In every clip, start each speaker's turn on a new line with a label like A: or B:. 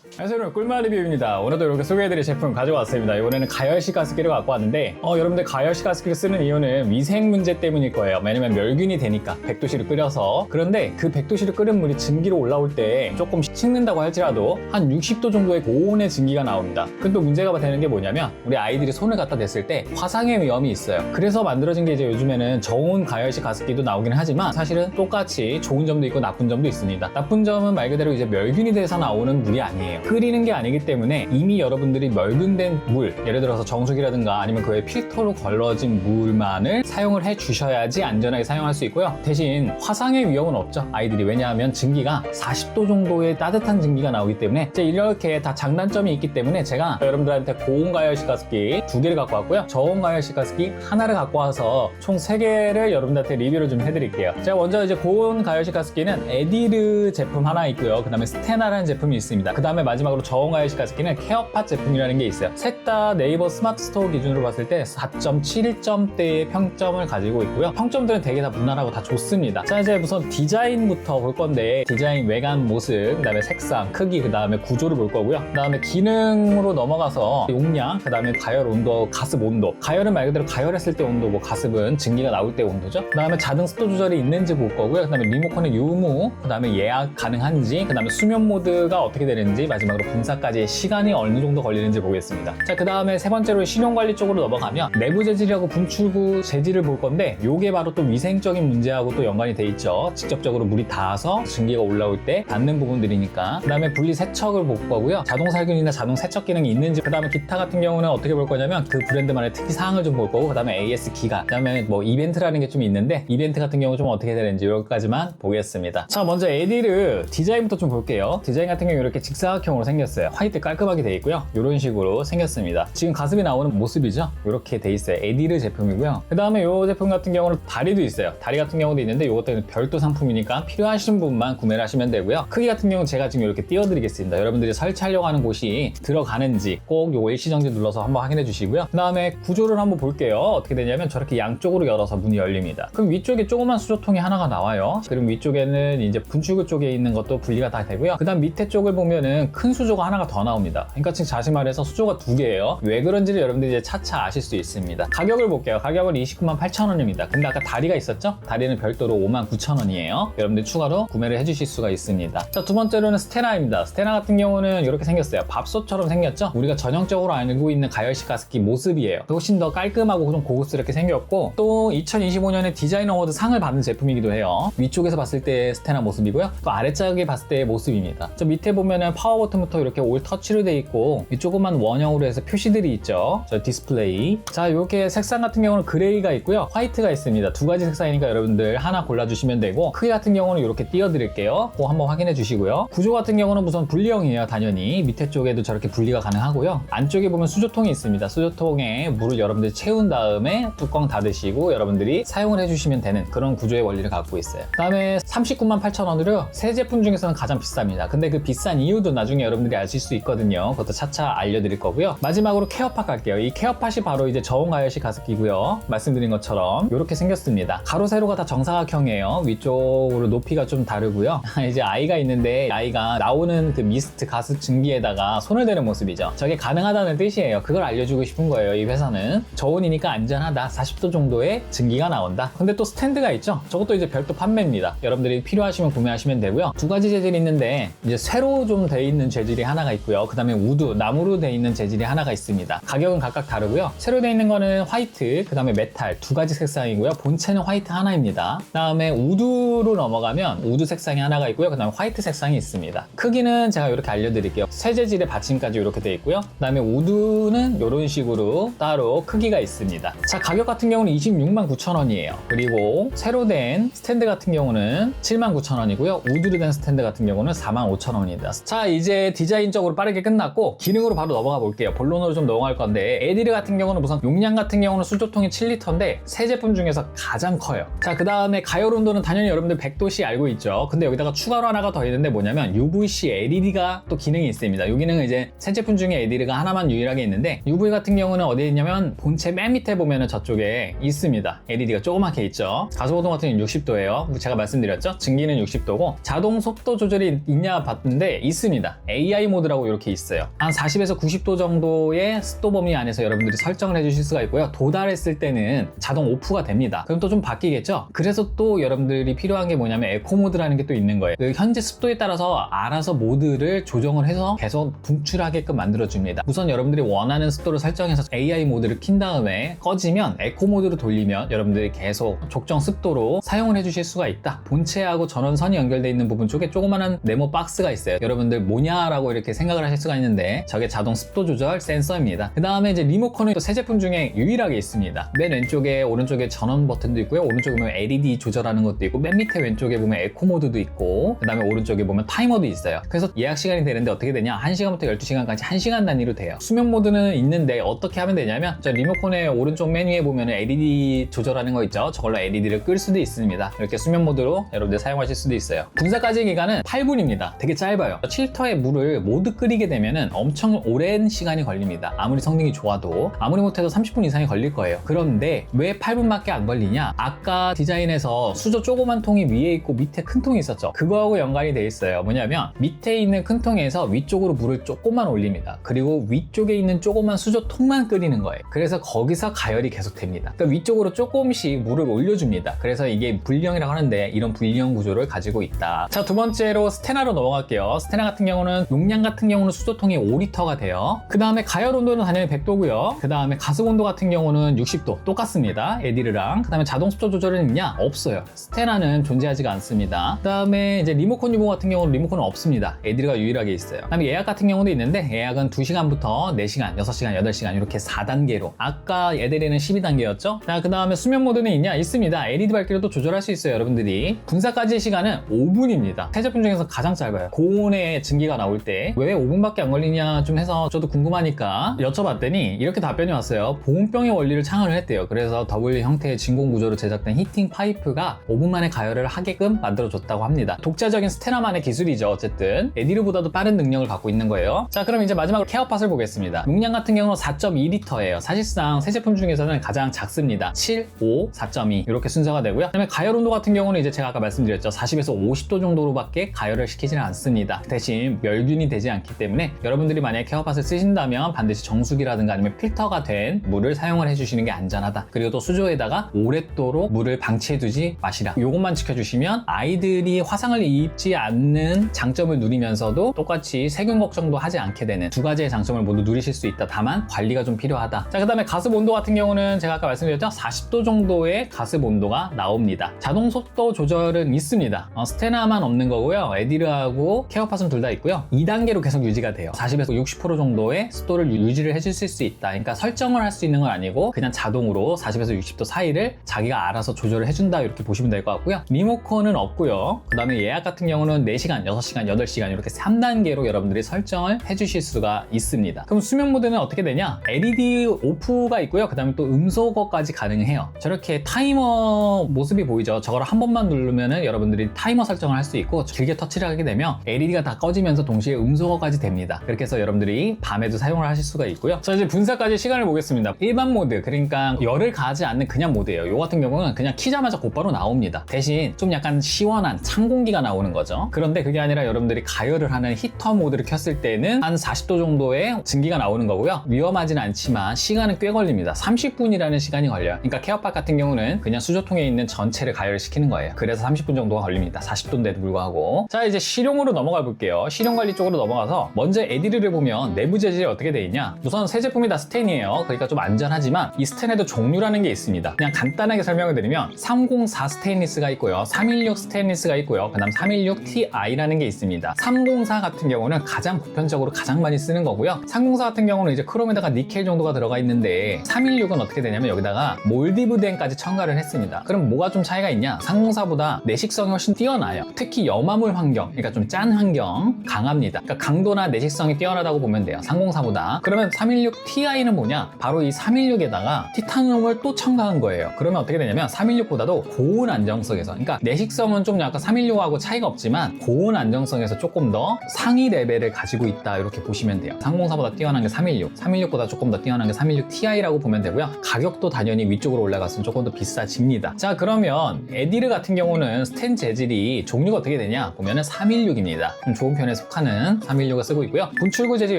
A: 안녕하세요, 여러분. 꿀맛 리뷰입니다. 오늘도 이렇게 소개해드릴 제품 가져왔습니다. 이번에는 가열식 가습기를 갖고 왔는데 여러분들 가열식 가습기를 쓰는 이유는 위생 문제 때문일 거예요. 왜냐면 멸균이 되니까 100도씨를 끓여서. 그런데 그 100도씨를 끓인 물이 증기로 올라올 때 조금 식는다고 할지라도 한 60도 정도의 고온의 증기가 나옵니다. 근데 또 문제가 되는 게 뭐냐면 우리 아이들이 손을 갖다 댔을 때 화상의 위험이 있어요. 그래서 만들어진 게 이제 요즘에는 저온 가열식 가습기도 나오긴 하지만 사실은 똑같이 좋은 점도 있고 나쁜 점도 있습니다. 나쁜 점은 말 그대로 이제 멸균이 돼서 나오는 물이 아니에요. 끓이는 게 아니기 때문에 이미 여러분들이 멸균된 물, 예를 들어서 정수기라든가 아니면 그 외 필터로 걸러진 물만을 사용을 해 주셔야지 안전하게 사용할 수 있고요. 대신 화상의 위험은 없죠, 아이들이. 왜냐하면 증기가 40도 정도의 따뜻한 증기가 나오기 때문에 이제 이렇게 다 장단점이 있기 때문에 제가 여러분들한테 고온 가열식 가습기 2개를 갖고 왔고요, 저온 가열식 가습기 하나를 갖고 와서 총 3개를 여러분들한테 리뷰를 좀 해드릴게요. 제가 먼저 이제 고온 가열식 가습기는 에디르 제품 하나 있고요, 그 다음에 스테나라는 제품이 있습니다. 그 다음에 마지막으로 저온 가열식 가습기는 케어팟 제품이라는 게 있어요. 셋 다 네이버 스마트 스토어 기준으로 봤을 때 4.7점대의 평점을 가지고 있고요. 평점들은 되게 다 무난하고 다 좋습니다. 자, 이제 우선 디자인부터 볼 건데, 디자인, 외관 모습, 그 다음에 색상, 크기, 그 다음에 구조를 볼 거고요. 그 다음에 기능으로 넘어가서 용량, 그 다음에 가열 온도, 가습 온도. 가열은 말 그대로 가열했을 때 온도고, 가습은 증기가 나올 때 온도죠. 그 다음에 자동 습도 조절이 있는지 볼 거고요. 그 다음에 리모컨의 유무, 그 다음에 예약 가능한지, 그 다음에 수면 모드가 어떻게 되는지, 마지막으로 분사까지 시간이 어느 정도 걸리는지 보겠습니다. 자, 그 다음에 세 번째로 신용관리 쪽으로 넘어가면 내부 재질하고 분출구 재질을 볼 건데, 요게 바로 또 위생적인 문제하고 또 연관이 돼 있죠. 직접적으로 물이 닿아서 증기가 올라올 때 닿는 부분들이니까. 그 다음에 분리 세척을 볼 거고요. 자동 살균이나 자동 세척 기능이 있는지, 그 다음에 기타 같은 경우는 어떻게 볼 거냐면 그 브랜드만의 특이사항을 좀 볼 거고, 그 다음에 AS 기간, 그 다음에 뭐 이벤트라는 게 좀 있는데 이벤트 같은 경우 좀 어떻게 되는지 여기까지만 보겠습니다. 자, 먼저 에디르 디자인부터 좀 볼게요. 디자인 같은 경우 이렇게 직사각형으로 생겼어요. 화이트 깔끔하게 돼 있고요. 이런 식으로 생겼습니다. 지금 가습이 나오는 모습이죠. 이렇게 돼 있어요. 에디르 제품이고요. 그 다음에 이 제품 같은 경우는 다리도 있어요. 다리 같은 경우도 있는데 이것도 별도 상품이니까 필요하신 분만 구매를 하시면 되고요. 크기 같은 경우는 제가 지금 이렇게 띄워드리겠습니다. 여러분들이 설치하려고 하는 곳이 들어가는지 꼭 요 일시정지 눌러서 한번 확인해 주시고요. 그 다음에 구조를 한번 볼게요. 어떻게 되냐면 저렇게 양쪽으로 열어서 문이 열립니다. 그럼 위쪽에 조그만 수조통이 하나가 나와요. 그럼 위쪽에는 이제 분출구 쪽에 있는 것도 분리가 다 되고요. 그 다음 밑에 쪽을 보면은 큰 수조가 하나가 더 나옵니다. 그러니까 지금 다시 말해서 수조가 2개예요. 왜 그런지를 여러분들이 이제 차차 아실 수 있습니다. 가격을 볼게요. 가격은 298,000원입니다. 근데 아까 다리가 있었죠? 다리는 별도로 59,000원이에요. 여러분들 추가로 구매를 해주실 수가 있습니다. 자, 두 번째로는 스테나입니다. 스테나 같은 경우는 이렇게 생겼어요. 밥솥처럼 생겼죠? 우리가 전형적으로 알고 있는 가열식 가습기 모습이에요. 훨씬 더 깔끔하고 좀 고급스럽게 생겼고, 또 2025년에 디자인 어워드 상을 받은 제품이기도 해요. 위쪽에서 봤을 때 스테나 모습이고요. 또 아래쪽에 봤을 때의 모습입니다. 저 밑에 보면은 파워 버튼부터 이렇게 올 터치로 돼 있고, 이 조그만 원형으로 해서 표시들이 있죠. 저 디스플레이. 자, 이렇게 색상 같은 경우는 그레이가 있고요, 화이트가 있습니다. 2가지 색상이니까 여러분들 하나 골라주시면 되고, 크기 같은 경우는 이렇게 띄워드릴게요. 꼭 한번 확인해 주시고요. 구조 같은 경우는 우선 분리형이에요. 당연히 밑에 쪽에도 저렇게 분리가 가능하고요. 안쪽에 보면 수조통이 있습니다. 수조통에 물을 여러분들이 채운 다음에 뚜껑 닫으시고 여러분들이 사용을 해주시면 되는 그런 구조의 원리를 갖고 있어요. 그 다음에 398,000원으로요 새 제품 중에서는 가장 비쌉니다. 근데 그 비싼 이유도 나중에 여러분들이 아실 수 있거든요. 그것도 차차 알려드릴 거고요. 마지막으로 케어팟 갈게요. 이 케어팟이 바로 이제 저온 가열식 가습기고요. 말씀드린 것처럼 이렇게 생겼습니다. 가로 세로가 다 정사각형이에요. 위쪽으로 높이가 좀 다르고요. 이제 아이가 있는데 아이가 나오는 그 미스트 가스 증기에다가 손을 대는 모습이죠. 저게 가능하다는 뜻이에요. 그걸 알려주고 싶은 거예요. 이 회사는 저온이니까 안전하다. 40도 정도의 증기가 나온다. 근데 또 스탠드가 있죠. 저것도 이제 별도 판매입니다. 여러분들이 필요하시면 구매하시면 되고요. 2가지 재질이 있는데 이제 쇠로 좀 돼 있는 재질이 하나가 있고요. 그 다음에 우드, 나무로 돼 있는 재질이 하나가 있습니다. 가격은 각각 다르고요. 쇠로 돼 있는 거는 화이트, 그 다음에 메탈 2가지 색상이고요. 본체는 화이트 하나입니다. 그 다음에 우드로 넘어가면 우드 색상이 하나가 있고요. 그 다음에 화이트 색상이 있습니다. 크기는 제가 이렇게 알려드릴게요. 쇠 재질의 받침까지 이렇게 돼 있고요. 그 다음에 우드는 이런 식으로 따로 크기가 있습니다. 자, 가격 같은 경우는 269,000원이에요. 그리고 새로 된 스탠드 같은 경우는 79,000원이고요. 우드로 된 스탠드 같은 경우는 45,000원입니다. 자, 이제 디자인적으로 빠르게 끝났고 기능으로 바로 넘어가 볼게요. 본론으로 좀 넘어갈 건데, 에디르 같은 경우는 우선 용량 같은 경우는 수조통이 7리터인데 새 제품 중에서 가장 커요. 자, 그 다음에 가열 온도는 당연히 여러분들 100도씨 알고 있죠. 근데 여기다가 추가로 하나가 더 있는데 뭐냐면 UVC LED가 또 기능이 있습니다. 이 기능은 이제 새 제품 중에 에디르가 하나만 유일하게 있는데, UV 같은 경우는 어디에 있냐면 본체 맨 밑에 보면은 저쪽에 있습니다. LED가 조그맣게 있죠. 가속오동 같은 경우는 60도예요. 제가 말씀드렸죠. 증기는 60도고 자동 속도 조절이 있냐 봤는데 있습니다. 있습니다. AI 모드라고 이렇게 있어요. 한 40에서 90도 정도의 습도 범위 안에서 여러분들이 설정을 해주실 수가 있고요. 도달했을 때는 자동 오프가 됩니다. 그럼 또 좀 바뀌겠죠? 그래서 또 여러분들이 필요한 게 뭐냐면 에코 모드라는 게 또 있는 거예요. 그 현재 습도에 따라서 알아서 모드를 조정을 해서 계속 분출하게끔 만들어줍니다. 우선 여러분들이 원하는 습도를 설정해서 AI 모드를 킨 다음에 꺼지면 에코 모드로 돌리면 여러분들이 계속 적정 습도로 사용을 해주실 수가 있다. 본체하고 전원선이 연결되어 있는 부분 쪽에 조그마한 네모 박스가 있어요. 여러분들 뭐냐라고 이렇게 생각을 하실 수가 있는데 저게 자동 습도 조절 센서입니다. 그 다음에 이제 리모컨은 또 새 제품 중에 유일하게 있습니다. 맨 왼쪽에 오른쪽에 전원 버튼도 있고요. 오른쪽에 보면 LED 조절하는 것도 있고 맨 밑에 왼쪽에 보면 에코 모드도 있고 그 다음에 오른쪽에 보면 타이머도 있어요. 그래서 예약 시간이 되는데 어떻게 되냐? 1시간부터 12시간까지 1시간 단위로 돼요. 수면 모드는 있는데 어떻게 하면 되냐면 저 리모컨의 오른쪽 메뉴에 보면 LED 조절하는 거 있죠? 저걸로 LED를 끌 수도 있습니다. 이렇게 수면 모드로 여러분들 사용하실 수도 있어요. 분사까지 기간은 8분입니다. 되게 짧아요. 7터의 물을 모두 끓이게 되면 엄청 오랜 시간이 걸립니다. 아무리 성능이 좋아도 아무리 못해도 30분 이상이 걸릴 거예요. 그런데 왜 8분밖에 안 걸리냐? 아까 디자인에서 수저 조그만 통이 위에 있고 밑에 큰 통이 있었죠? 그거하고 연관이 돼 있어요. 뭐냐면 밑에 있는 큰 통에서 위쪽으로 물을 조금만 올립니다. 그리고 위쪽에 있는 조그만 수저 통만 끓이는 거예요. 그래서 거기서 가열이 계속 됩니다. 그러니까 위쪽으로 조금씩 물을 올려줍니다. 그래서 이게 불량이라고 하는데 이런 불량 구조를 가지고 있다. 자, 두 번째로 스테나로 넘어갈게요. 스테나 같은 경우는 용량 같은 경우는 수조통이 5리터가 돼요. 그 다음에 가열 온도는 당연히 100도고요. 그 다음에 가습 온도 같은 경우는 60도 똑같습니다. 에디르랑. 그 다음에 자동 습도 조절은 있냐? 없어요. 스테나는 존재하지가 않습니다. 그 다음에 이제 리모컨 유무 같은 경우는 리모컨은 없습니다. 에디르가 유일하게 있어요. 그 다음에 예약 같은 경우도 있는데 예약은 2시간부터 4시간, 6시간, 8시간 이렇게 4단계로. 아까 에디르는 12단계였죠? 자, 그 다음에 수면 모드는 있냐? 있습니다. LED 밝기를 또 조절할 수 있어요, 여러분들이. 분사까지 시간은 5분입니다. 새 제품 중에서 가장 짧아요. 고온의 증기가 나올 때 왜 5분밖에 안 걸리냐 좀 해서 저도 궁금하니까 여쭤봤더니 이렇게 답변이 왔어요. 보온병의 원리를 창안을 했대요. 그래서 W 형태의 진공 구조로 제작된 히팅 파이프가 5분 만에 가열을 하게끔 만들어줬다고 합니다. 독자적인 스테나만의 기술이죠. 어쨌든 에디르보다도 빠른 능력을 갖고 있는 거예요. 자, 그럼 이제 마지막으로 케어팟을 보겠습니다. 용량 같은 경우는 4.2리터예요. 사실상 새 제품 중에서는 가장 작습니다. 7, 5, 4.2 이렇게 순서가 되고요. 그다음에 가열 온도 같은 경우는 이제 제가 아까 말씀드렸죠. 40에서 50도 정도로밖에 가열을 시키지는 않습니다. 대신 멸균이 되지 않기 때문에 여러분들이 만약에 케어팟을 쓰신다면 반드시 정수기라든가 아니면 필터가 된 물을 사용을 해주시는 게 안전하다. 그리고 또 수조에다가 오랫도록 물을 방치해두지 마시라. 이것만 지켜주시면 아이들이 화상을 입지 않는 장점을 누리면서도 똑같이 세균 걱정도 하지 않게 되는 두 가지의 장점을 모두 누리실 수 있다. 다만 관리가 좀 필요하다. 자, 그 다음에 가습 온도 같은 경우는 제가 아까 말씀드렸죠. 40도 정도의 가습 온도가 나옵니다. 자동 속도 조절은 있습니다. 스테나만 없는 거고요. 에디르하고 케어팟은 둘 다 있고요. 2단계로 계속 유지가 돼요. 40에서 60% 정도의 습도를 유지를 해줄 수 있다. 그러니까 설정을 할 수 있는 건 아니고 그냥 자동으로 40에서 60도 사이를 자기가 알아서 조절을 해준다. 이렇게 보시면 될 것 같고요. 리모컨은 없고요. 그 다음에 예약 같은 경우는 4시간, 6시간, 8시간 이렇게 3단계로 여러분들이 설정을 해주실 수가 있습니다. 그럼 수면 모드는 어떻게 되냐? LED 오프가 있고요. 그 다음에 또 음소거까지 가능해요. 저렇게 타이머 모습이 보이죠? 저걸 한 번만 누르면은 여러분들이 타이머 설정을 할 수 있고 길게 터치를 하게 되면 LED가 다 꺼지면서 동시에 음소거까지 됩니다. 그렇게 해서 여러분들이 밤에도 사용을 하실 수가 있고요. 자, 이제 분사까지 시간을 보겠습니다. 일반 모드, 그러니까 열을 가하지 않는 그냥 모드예요. 요 같은 경우는 그냥 키자마자 곧바로 나옵니다. 대신 좀 약간 시원한 찬 공기가 나오는 거죠. 그런데 그게 아니라 여러분들이 가열을 하는 히터 모드를 켰을 때는 한 40도 정도의 증기가 나오는 거고요. 위험하진 않지만 시간은 꽤 걸립니다. 30분이라는 시간이 걸려요. 그러니까 케어팟 같은 경우는 그냥 수조통에 있는 전체를 가열을 시키는 거예요. 그래서 30분 정도가 걸립니다. 40도인데도 불구하고. 자, 이제 실용으로 넘어가 볼게요. 실용 관리 쪽으로 넘어가서 먼저 에디르를 보면 내부 재질이 어떻게 돼 있냐? 우선 새 제품이 다 스텐이에요. 그러니까 좀 안전하지만 이 스텐에도 종류라는 게 있습니다. 그냥 간단하게 설명을 드리면 304 스테인리스가 있고요. 316 스테인리스가 있고요. 그 다음 316 TI라는 게 있습니다. 304 같은 경우는 가장 보편적으로 가장 많이 쓰는 거고요. 304 같은 경우는 이제 크롬에다가 니켈 정도가 들어가 있는데 316은 어떻게 되냐면 여기다가 몰디브덴까지 첨가를 했습니다. 그럼 뭐가 좀 차이가 있냐? 304보다 내식성이 훨씬 뛰어나요. 특히 염화물 환경, 그러니까 좀 짠 환경 강합니다. 그러니까 강도나 내식성이 뛰어나다고 보면 돼요. 304보다. 그러면 316 TI는 뭐냐? 바로 이 316에다가 티타늄을 또 첨가한 거예요. 그러면 어떻게 되냐면 316보다도 고온 안정성에서, 그러니까 내식성은 좀 약간 316하고 차이가 없지만 고온 안정성에서 조금 더 상위 레벨을 가지고 있다, 이렇게 보시면 돼요. 304보다 뛰어난 게 316, 316보다 조금 더 뛰어난 게 316 TI라고 보면 되고요. 가격도 당연히 위쪽으로 올라갔으면 조금 더 비싸집니다. 자, 그러면 에디르 같은 경우는 스텐 재질이 종류가 어떻게 되냐 보면은 316입니다. 좀 좋은 편에 속하는 316을 쓰고 있고요. 분출구 재질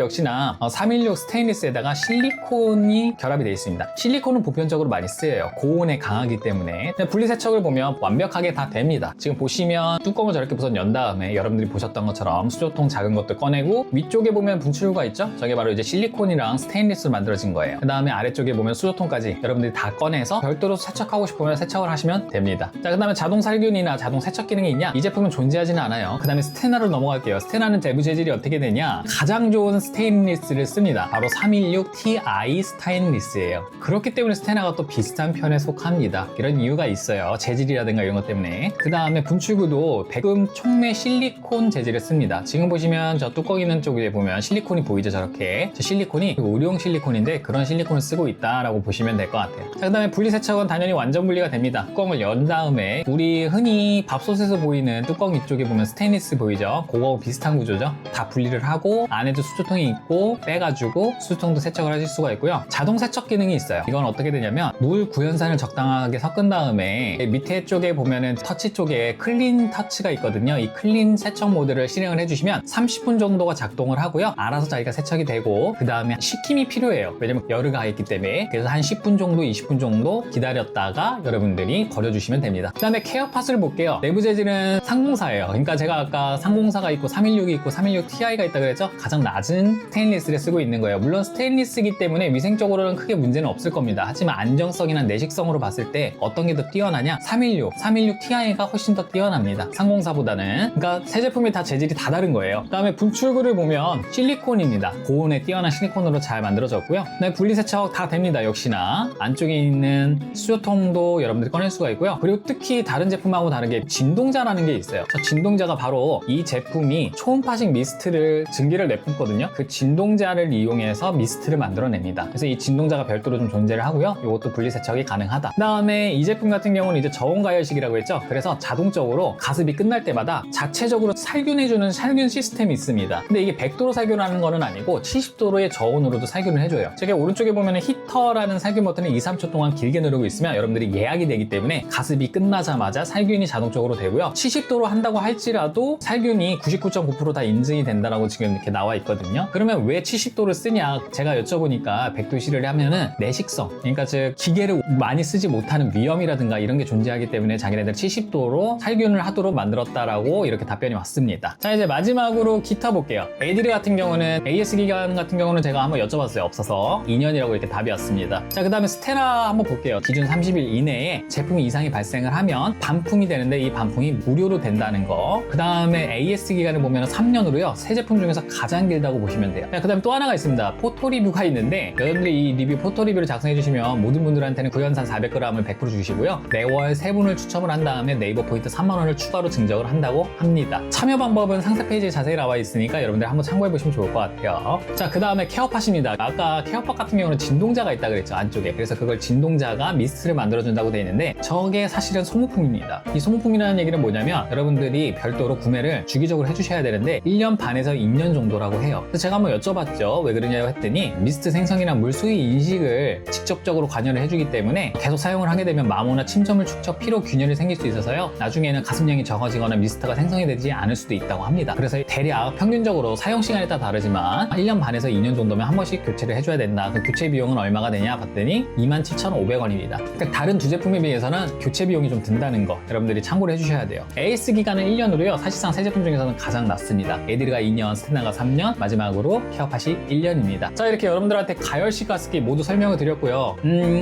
A: 역시나 316 스테인리스에다가 실리콘이 결합이 되어 있습니다. 실리콘은 보편적으로 많이 쓰여요. 고온에 강하기 때문에. 분리세척을 보면 완벽하게 다 됩니다. 지금 보시면 뚜껑을 저렇게 우선 연 다음에 여러분들이 보셨던 것처럼 수조통 작은 것도 꺼내고 위쪽에 보면 분출구가 있죠? 저게 바로 이제 실리콘이랑 스테인리스로 만들어진 거예요. 그 다음에 아래쪽에 보면 수조통까지 여러분들이 다 꺼내서 별도로 세척하고 싶으면 세척을 하시면 됩니다. 자, 그 다음에 자동 살균이나 자동 세척 기능이 있냐? 이 제품은 존재하지는 않아요. 그 다음에 스테나로 넘어갈게요. 스테나는 내부 재질이 어떻게 되냐? 가장 좋은 스테인리스를 씁니다. 바로 316 Ti 스테인리스예요. 그렇기 때문에 스테나가 또 비슷한 편에 속합니다. 이런 이유가 있어요. 재질이라든가 이런 것 때문에. 그 다음에 분출구도 백금 촉매 실리콘 재질을 씁니다. 지금 보시면 저 뚜껑 있는 쪽에 보면 실리콘이 보이죠? 저렇게. 저 실리콘이 의료용 실리콘인데 그런 실리콘을 쓰고 있다라고 보시면 될 것 같아요. 자, 그 다음에 분리세척은 당연히 완전 분리가 됩니다. 뚜껑을 연 다음에 우리 흔히 밥솥에서 보이는 뚜껑 이쪽에 보면 스테인리스 보이죠? 그거하고 비슷한 구조죠? 다 분리를 하고 안에도 수조통이 있고 빼가지고 수조통도 세척을 하실 수가 있고요. 자동 세척 기능이 있어요. 이건 어떻게 되냐면 물 구연산을 적당하게 섞은 다음에 밑에 쪽에 보면은 터치 쪽에 클린 터치가 있거든요. 이 클린 세척 모드를 실행을 해주시면 30분 정도가 작동을 하고요. 알아서 자기가 세척이 되고 그 다음에 식힘이 필요해요. 왜냐면 열이 가 있기 때문에. 그래서 한 10분 정도 20분 정도 기다렸다가 여러분들이 버려주시면 됩니다. 그 다음에 케어팟을 볼게요. 내부 재질은 상공사예요. 그러니까 제가 아까 상공사가 있고 316이 있고 316 Ti가 있다 그랬죠? 가장 낮은 스테인리스를 쓰고 있는 거예요. 물론 스테인리스이기 때문에 위생적으로는 크게 문제는 없을 겁니다. 하지만 안정성이나 내식성으로 봤을 때 어떤 게 더 뛰어나냐? 316 Ti가 훨씬 더 뛰어납니다. 상공사보다는. 그러니까 새 제품이 다 재질이 다 다른 거예요. 그 다음에 분출구를 보면 실리콘입니다. 고온에 뛰어난 실리콘으로 잘 만들어졌고요. 네, 분리세척 다 됩니다. 역시나 안쪽에 있는 수조통도 여러분들이 꺼낼 수가 있고요. 그리고 특히 다른 제품하고 다르게 진동자라는 게 있어요. 저 진동자가 바로 이 제품이 초음파식 미스트를 증기를 내뿜거든요. 그 진동자를 이용해서 미스트를 만들어냅니다. 그래서 이 진동자가 별도로 좀 존재를 하고요. 이것도 분리세척이 가능하다. 그 다음에 이 제품 같은 경우는 이제 저온 가열식이라고 했죠. 그래서 자동적으로 가습이 끝날 때마다 자체적으로 살균해주는 살균 시스템이 있습니다. 근데 이게 100도로 살균하는 거는 아니고 70도로의 저온으로도 살균을 해줘요. 제가 오른쪽에 보면 히터라는 살균 버튼을 2, 3초 동안 길게 누르고 있으면 여러분들이 예약이 되기 때문에 가습이 끝나자마자 살균이 자동적으로 되고요. 70도로 한다고 할지라도 살균이 99.9% 다 인증이 된다라고 지금 이렇게 나와 있거든요. 그러면 왜 70도를 쓰냐? 제가 여쭤보니까 100도실을 하면은 내식성, 그러니까 즉 기계를 많이 쓰지 못하는 위험이라든가 이런 게 존재하기 때문에 자기네들 70도로 살균을 하도록 만들었다라고 이렇게 답변이 왔습니다. 자, 이제 마지막으로 기타 볼게요. 에디르 같은 경우는 AS 기간 같은 경우는 제가 한번 여쭤봤어요. 없어서 2년이라고 이렇게 답이 왔습니다. 자, 그 다음에 스테라 한번 볼게요. 기준 30일 이내에 제품이 이상이 발생을 하면 반품이 되는데 이 반품이 무료로 된다는 거. 그 다음에 AS 기간을 보면 3년으로요. 새 제품 중에서 가장 길다고 보시면 돼요. 그 다음에 또 하나가 있습니다. 포토 리뷰가 있는데 여러분들이 이 리뷰 포토 리뷰를 작성해 주시면 모든 분들한테는 구연산 400g을 100% 주시고요. 매월 3분을 추첨을 한 다음에 네이버 포인트 3만원을 추가로 증정을 한다고 합니다. 참여 방법은 상세 페이지에 자세히 나와 있으니까 여러분들 한번 참고해 보시면 좋을 것 같아요. 자, 그 다음에 케어팟입니다. 아까 케어팟 같은 경우는 진동자가 있다 그랬죠, 안쪽에. 그래서 그걸 진동자가 미스트를 만들어준다고 되어 있는데 저게 사실은 소모품입니다. 이 소모품이라는 얘기는 뭐냐면 여러분들이 별도로 구매를 주기적으로 해주셔야 되는데 1년 반에서 2년 정도라고 해요. 그래서 제가 한번 여쭤봤죠. 왜 그러냐고 했더니 미스트 생성이나 물 수위 인식을 직접적으로 관여를 해주기 때문에 계속 사용을 하게 되면 마모나 침전물 축적 피로 균열이 생길 수 있어서요. 나중에는 가습량이 적어지거나 미스트가 생성이 되지 않을 수도 있다고 합니다. 그래서 대략 평균적으로 사용 시간에 따라 다르지만 1년 반에서 2년 정도면 한 번씩 교체를 해줘야 된다. 그 교체 비용은 얼마가 되냐 봤더니 27,500원입니다. 그러니까 다른 두 제품에 비해서는 교체 비용이 좀 든다는 거 여러분들이 참고를 해주셔야 돼요. AS 기간은 1년으로요. 사실상 새 제품 중에서는 가장 낮습니다. 에디르가 2년, 스테나가 3년, 마지막으로 케어팟이 1년입니다. 자, 이렇게 여러분들한테 가열식 가습기 모두 설명을 드렸고요.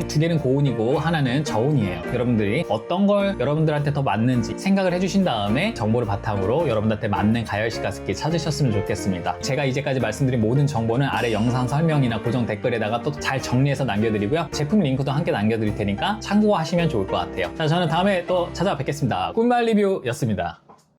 A: 두 개는 고온이고 하나는 저온이에요. 여러분들이 어떤 걸 여러분들한테 더 맞는지 생각을 해주신 다음에 정보를 바탕으로 여러분들한테 맞는 가열식 가습기 찾으셨으면 좋겠습니다. 제가 이제까지 말씀드린 모든 정보는 아래 영상 설명이나 고정 댓글에다가 또 잘 정리해서 남겨드리고요. 제품 링크도 함께 남겨드릴 테니까 참고하시면 좋을 것 같아요. 자, 저는 다음에 또 찾아뵙겠습니다. 꿀말 리뷰였습니다.